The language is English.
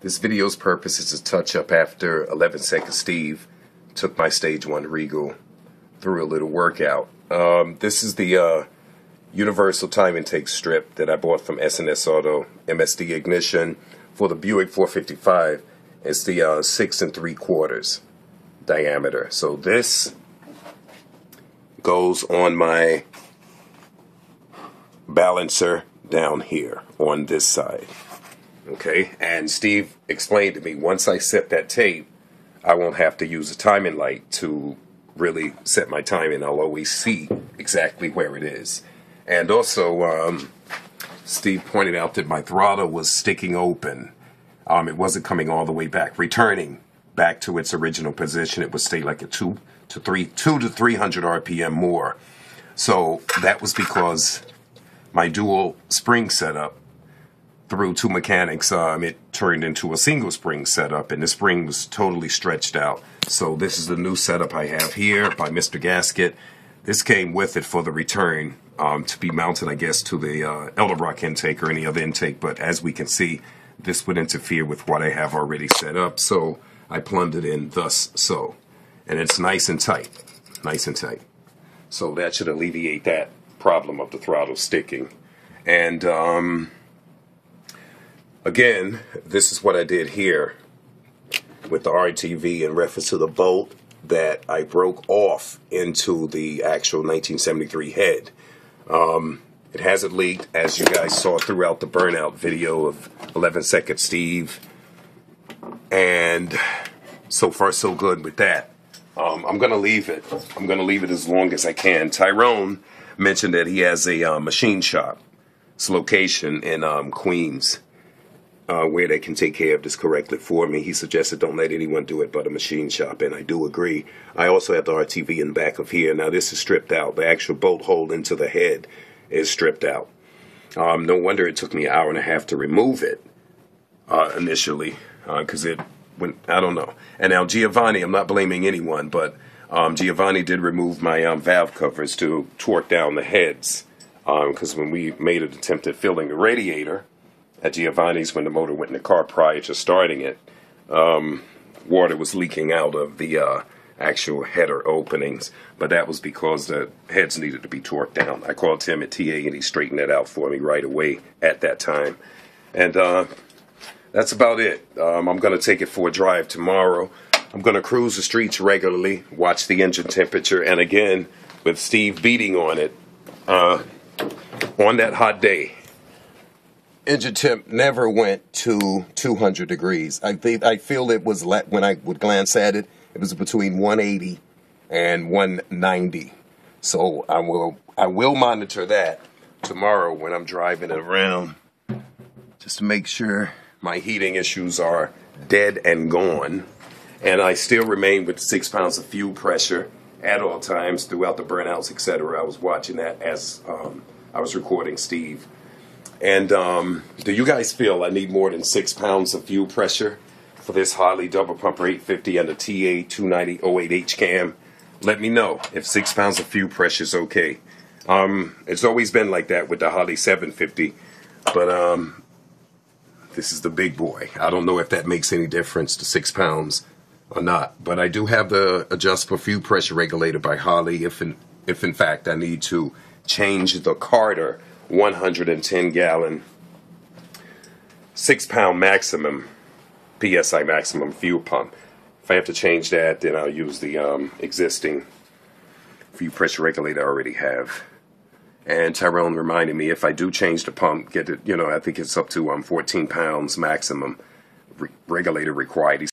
This video's purpose is to touch up after 11 Second Steve took my Stage-1 Regal through a little workout. This is the universal time intake strip that I bought from S&S Auto, MSD ignition for the Buick 455. It's the 6 3/4 diameter. So this goes on my balancer down here on this side. Okay, and Steve explained to me once I set that tape, I won't have to use a timing light to really set my timing. I'll always see exactly where it is. And also, Steve pointed out that my throttle was sticking open. It wasn't coming all the way back, returning back to its original position. It would stay like a 2 to 300 RPM more. So that was because my dual spring setup, through two mechanics, it turned into a single spring setup, and the spring was totally stretched out. So this is the new setup I have here by Mr. Gasket. This came with it for the return to be mounted, I guess, to the Elderbrock intake or any other intake. But as we can see, this would interfere with what I have already set up. So I plumbed it in thus so. And it's nice and tight. Nice and tight. So that should alleviate that problem of the throttle sticking. And again, this is what I did here with the RTV in reference to the bolt that I broke off into the actual 1973 head. It hasn't leaked, as you guys saw throughout the burnout video of 11 Second Steve. And so far so good with that. I'm going to leave it. I'm going to leave it as long as I can. Tyrone mentioned that he has a machine shop. It's location in Queens. Where they can take care of this correctly for me. He suggested don't let anyone do it but a machine shop, and I do agree. I also have the RTV in the back of here. Now this is stripped out. The actual bolt hole into the head is stripped out. No wonder it took me an hour and a half to remove it initially, because it went, I don't know. And now Giovanni, I'm not blaming anyone, but Giovanni did remove my valve covers to torque down the heads, because when we made an attempt at filling the radiator at Giovanni's, when the motor went in the car prior to starting it, water was leaking out of the actual header openings, but that was because the heads needed to be torqued down. I called Tim at TA and he straightened that out for me right away at that time. And that's about it. I'm going to take it for a drive tomorrow. I'm going to cruise the streets regularly, watch the engine temperature, and again, with Steve beating on it, on that hot day, engine temp never went to 200 degrees. I feel it was, when I would glance at it, it was between 180 and 190. So I will monitor that tomorrow when I'm driving it around, just to make sure my heating issues are dead and gone. And I still remain with 6 pounds of fuel pressure at all times throughout the burnouts, etc. I was watching that as I was recording Steve. And do you guys feel I need more than 6 pounds of fuel pressure for this Holley double pumper 850 and the TA 290 08H cam? Let me know if 6 pounds of fuel pressure is okay. It's always been like that with the Holley 750, but this is the big boy. I don't know if that makes any difference to 6 pounds or not, but I do have the adjustable fuel pressure regulator by Holley if in fact I need to change the Carter 110-gallon, 6-pound maximum, PSI maximum fuel pump. If I have to change that, then I'll use the existing fuel pressure regulator I already have. And Tyrone reminded me, if I do change the pump, get it, I think it's up to 14 pounds maximum regulator required.